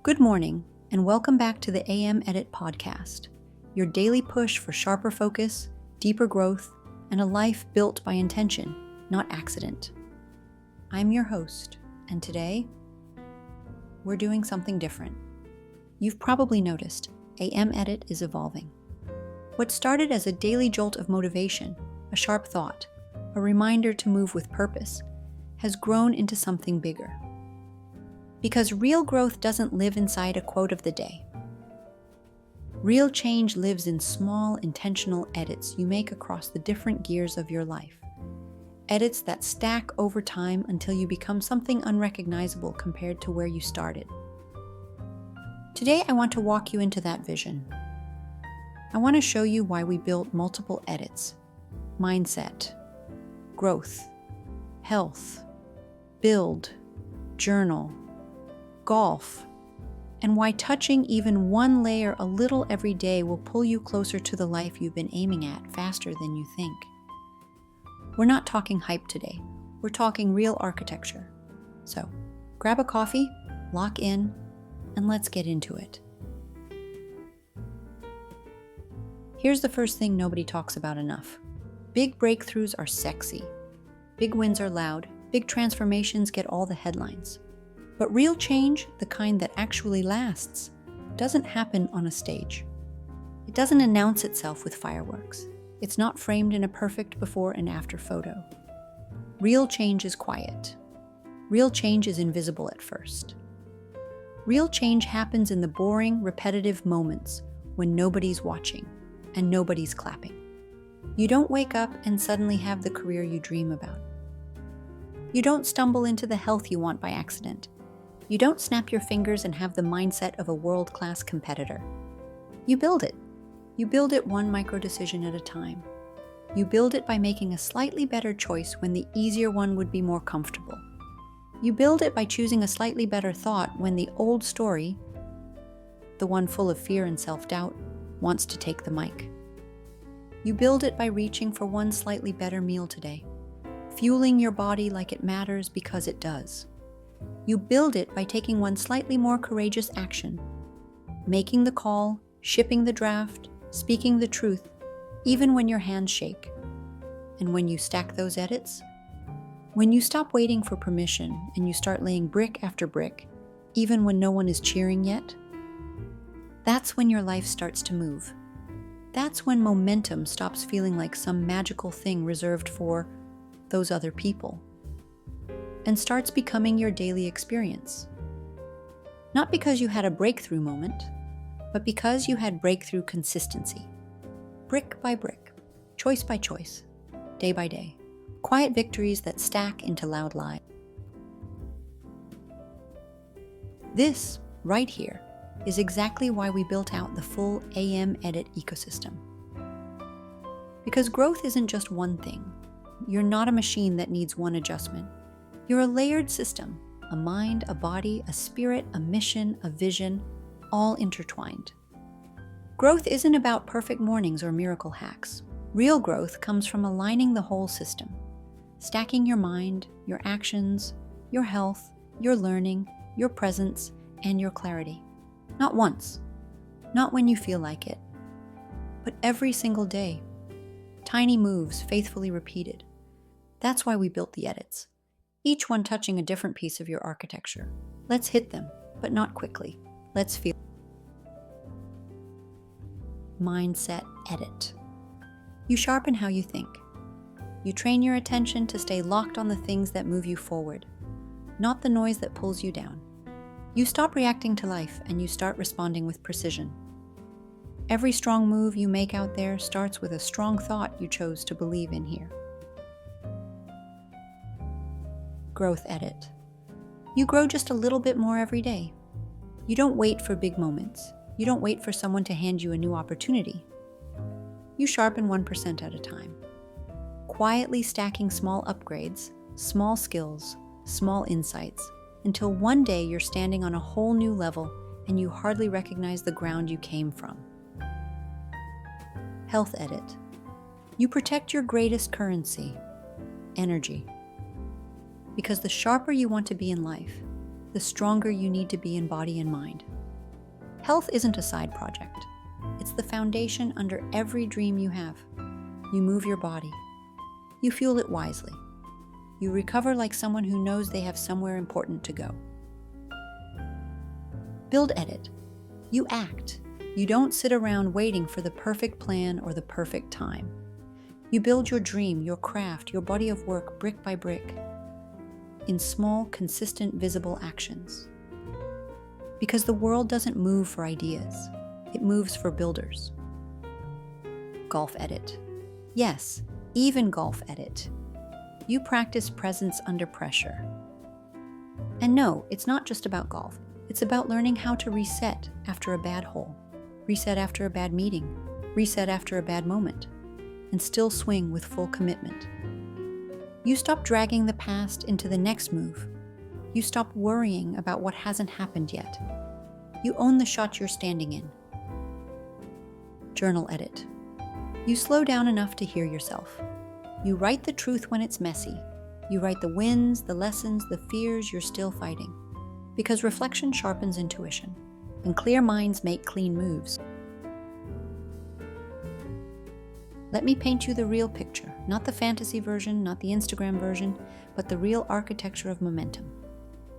Good morning, and welcome back to the AM Edit podcast, your daily push for sharper focus, deeper growth, and a life built by intention, not accident. I'm your host, and today, we're doing something different. You've probably noticed, AM Edit is evolving. What started as a daily jolt of motivation, a sharp thought, a reminder to move with purpose, has grown into something bigger. Because real growth doesn't live inside a quote of the day. Real change lives in small, intentional edits you make across the different gears of your life. Edits that stack over time until you become something unrecognizable compared to where you started. Today, I want to walk you into that vision. I want to show you why we built multiple edits: mindset, growth, health, build, journal, golf, and why touching even one layer a little every day will pull you closer to the life you've been aiming at faster than you think. We're not talking hype today. We're talking real architecture. So, grab a coffee, lock in, and let's get into it. Here's the first thing nobody talks about enough. Big breakthroughs are sexy. Big wins are loud. Big transformations get all the headlines. But real change, the kind that actually lasts, doesn't happen on a stage. It doesn't announce itself with fireworks. It's not framed in a perfect before and after photo. Real change is quiet. Real change is invisible at first. Real change happens in the boring, repetitive moments when nobody's watching and nobody's clapping. You don't wake up and suddenly have the career you dream about. You don't stumble into the health you want by accident. You don't snap your fingers and have the mindset of a world-class competitor. You build it. You build it one micro-decision at a time. You build it by making a slightly better choice when the easier one would be more comfortable. You build it by choosing a slightly better thought when the old story, the one full of fear and self-doubt, wants to take the mic. You build it by reaching for one slightly better meal today, fueling your body like it matters because it does. You build it by taking one slightly more courageous action, making the call, shipping the draft, speaking the truth, even when your hands shake. And when you stack those edits, when you stop waiting for permission and you start laying brick after brick, even when no one is cheering yet, that's when your life starts to move. That's when momentum stops feeling like some magical thing reserved for those other people, and starts becoming your daily experience. Not because you had a breakthrough moment, but because you had breakthrough consistency. Brick by brick, choice by choice, day by day. Quiet victories that stack into loud lives. This, right here, is exactly why we built out the full AM Edit ecosystem. Because growth isn't just one thing. You're not a machine that needs one adjustment. You're a layered system, a mind, a body, a spirit, a mission, a vision, all intertwined. Growth isn't about perfect mornings or miracle hacks. Real growth comes from aligning the whole system, stacking your mind, your actions, your health, your learning, your presence, and your clarity. Not once, not when you feel like it, but every single day. Tiny moves faithfully repeated. That's why we built the edits. Each one touching a different piece of your architecture. Let's hit them, but not quickly. Let's feel. Mindset edit. You sharpen how you think. You train your attention to stay locked on the things that move you forward, not the noise that pulls you down. You stop reacting to life and you start responding with precision. Every strong move you make out there starts with a strong thought you chose to believe in here. Growth edit. You grow just a little bit more every day. You don't wait for big moments. You don't wait for someone to hand you a new opportunity. You sharpen 1% at a time, quietly stacking small upgrades, small skills, small insights, until one day you're standing on a whole new level and you hardly recognize the ground you came from. Health edit. You protect your greatest currency, energy. Because the sharper you want to be in life, the stronger you need to be in body and mind. Health isn't a side project. It's the foundation under every dream you have. You move your body. You fuel it wisely. You recover like someone who knows they have somewhere important to go. Build edit. You act. You don't sit around waiting for the perfect plan or the perfect time. You build your dream, your craft, your body of work brick by brick in small, consistent, visible actions. Because the world doesn't move for ideas. It moves for builders. Golf edit. Yes, even golf edit. You practice presence under pressure. And no, it's not just about golf. It's about learning how to reset after a bad hole, reset after a bad meeting, reset after a bad moment, and still swing with full commitment. You stop dragging the past into the next move. You stop worrying about what hasn't happened yet. You own the shot you're standing in. Journal edit. You slow down enough to hear yourself. You write the truth when it's messy. You write the wins, the lessons, the fears you're still fighting. Because reflection sharpens intuition, and clear minds make clean moves. Let me paint you the real picture, not the fantasy version, not the Instagram version, but the real architecture of momentum.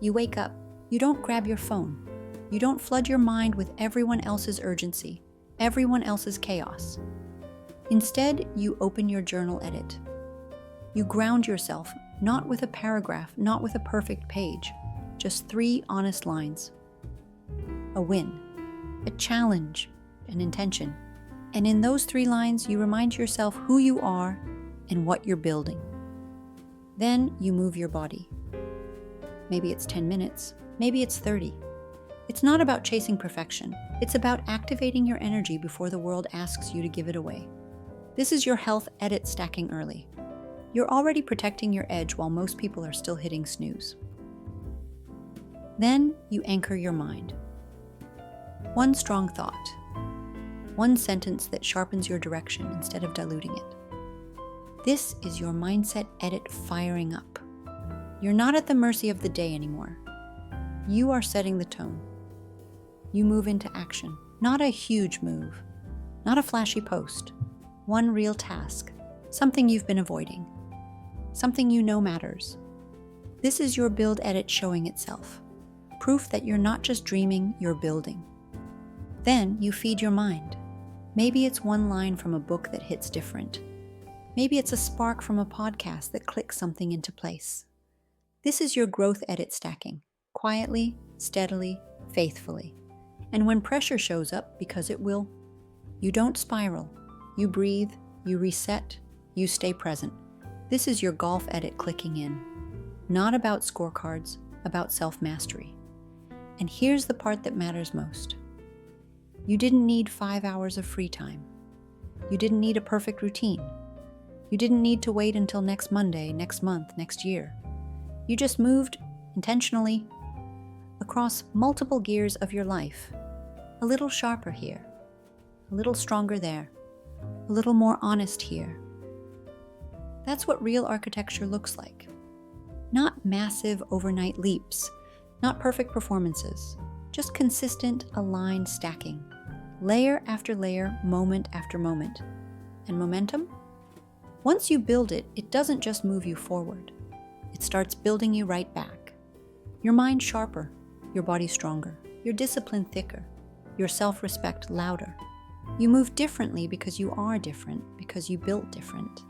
You wake up. You don't grab your phone. You don't flood your mind with everyone else's urgency, everyone else's chaos. Instead, you open your journal edit. You ground yourself, not with a paragraph, not with a perfect page, just 3 honest lines. A win, a challenge, an intention. And in those 3 lines, you remind yourself who you are and what you're building. Then you move your body. Maybe it's 10 minutes, maybe it's 30. It's not about chasing perfection. It's about activating your energy before the world asks you to give it away. This is your health edit stacking early. You're already protecting your edge while most people are still hitting snooze. Then you anchor your mind. 1 strong thought. 1 sentence that sharpens your direction instead of diluting it. This is your mindset edit firing up. You're not at the mercy of the day anymore. You are setting the tone. You move into action, not a huge move, not a flashy post. 1 real task, something you've been avoiding, something you know matters. This is your build edit showing itself. Proof that you're not just dreaming, you're building. Then you feed your mind. Maybe it's 1 line from a book that hits different. Maybe it's a spark from a podcast that clicks something into place. This is your growth edit stacking, quietly, steadily, faithfully. And when pressure shows up, because it will, you don't spiral. You breathe, you reset, you stay present. This is your golf edit clicking in. Not about scorecards, about self-mastery. And here's the part that matters most. You didn't need 5 hours of free time. You didn't need a perfect routine. You didn't need to wait until next Monday, next month, next year. You just moved, intentionally, across multiple gears of your life. A little sharper here, a little stronger there, a little more honest here. That's what real architecture looks like. Not massive overnight leaps, not perfect performances, just consistent, aligned stacking, layer after layer, moment after moment. And momentum? Once you build it, it doesn't just move you forward. It starts building you right back. Your mind sharper, your body stronger, your discipline thicker, your self-respect louder. You move differently because you are different, because you built different.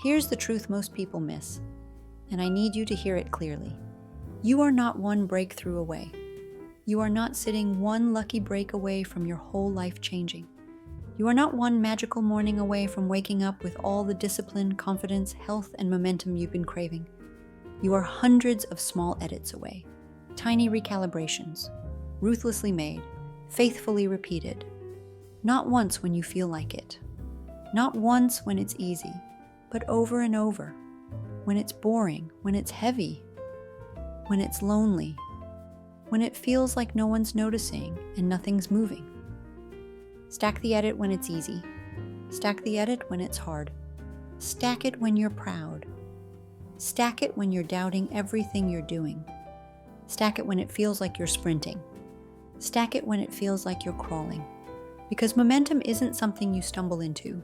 Here's the truth most people miss, and I need you to hear it clearly. You are not 1 breakthrough away. You are not sitting 1 lucky break away from your whole life changing. You are not 1 magical morning away from waking up with all the discipline, confidence, health, and momentum you've been craving. You are hundreds of small edits away. Tiny recalibrations, ruthlessly made, faithfully repeated. Not once when you feel like it. Not once when it's easy, but over and over. When it's boring, when it's heavy, when it's lonely, when it feels like no one's noticing and nothing's moving. Stack the edit when it's easy. Stack the edit when it's hard. Stack it when you're proud. Stack it when you're doubting everything you're doing. Stack it when it feels like you're sprinting. Stack it when it feels like you're crawling. Because momentum isn't something you stumble into.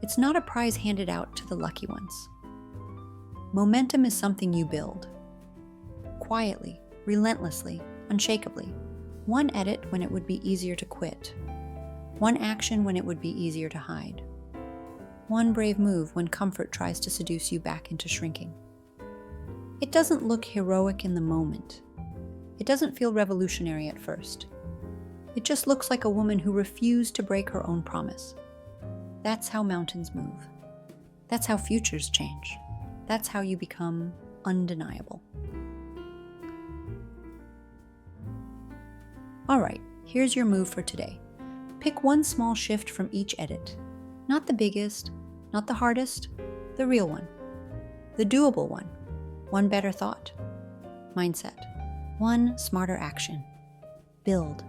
It's not a prize handed out to the lucky ones. Momentum is something you build. Quietly, relentlessly, unshakably. One edit when it would be easier to quit. One action when it would be easier to hide. One brave move when comfort tries to seduce you back into shrinking. It doesn't look heroic in the moment. It doesn't feel revolutionary at first. It just looks like a woman who refused to break her own promise. That's how mountains move. That's how futures change. That's how you become undeniable. All right, here's your move for today. Pick one small shift from each edit. Not the biggest, not the hardest, the real one. The doable one. One better thought. Mindset. One smarter action. Build.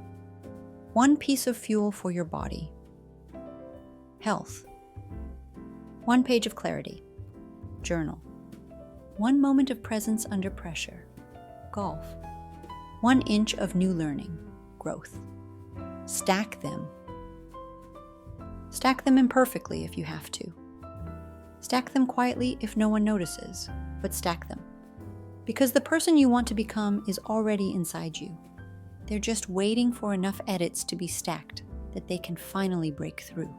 One piece of fuel for your body. Health. One page of clarity. Journal. One moment of presence under pressure. Golf. 1 inch of new learning. Growth. Stack them. Stack them imperfectly if you have to. Stack them quietly if no one notices, but stack them. Because the person you want to become is already inside you. They're just waiting for enough edits to be stacked that they can finally break through.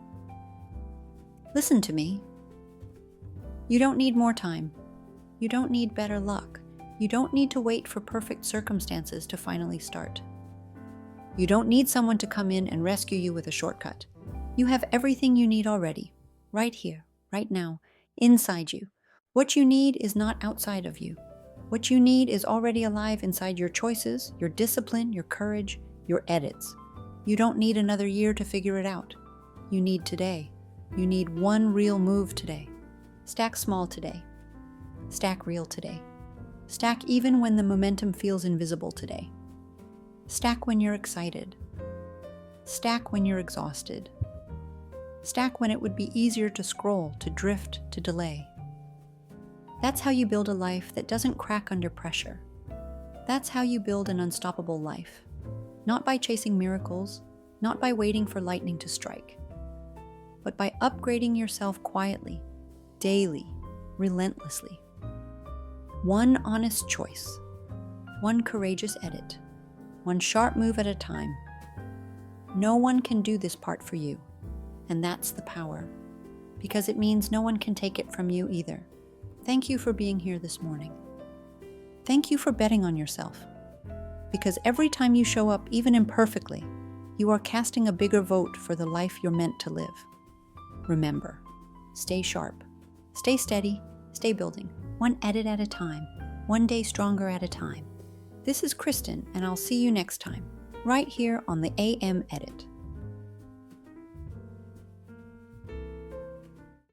Listen to me. You don't need more time. You don't need better luck. You don't need to wait for perfect circumstances to finally start. You don't need someone to come in and rescue you with a shortcut. You have everything you need already, right here, right now, inside you. What you need is not outside of you. What you need is already alive inside your choices, your discipline, your courage, your edits. You don't need another year to figure it out. You need today. You need one real move today. Stack small today. Stack real today. Stack even when the momentum feels invisible today. Stack when you're excited. Stack when you're exhausted. Stack when it would be easier to scroll, to drift, to delay. That's how you build a life that doesn't crack under pressure. That's how you build an unstoppable life. Not by chasing miracles, not by waiting for lightning to strike, but by upgrading yourself quietly, daily, relentlessly. One honest choice, one courageous edit, one sharp move at a time. No one can do this part for you, and that's the power, because it means no one can take it from you either. Thank you for being here this morning. Thank you for betting on yourself, because every time you show up, even imperfectly, you are casting a bigger vote for the life you're meant to live. Remember, stay sharp, stay steady, stay building, one edit at a time, one day stronger at a time. This is Kristen, and I'll see you next time, right here on the AM Edit.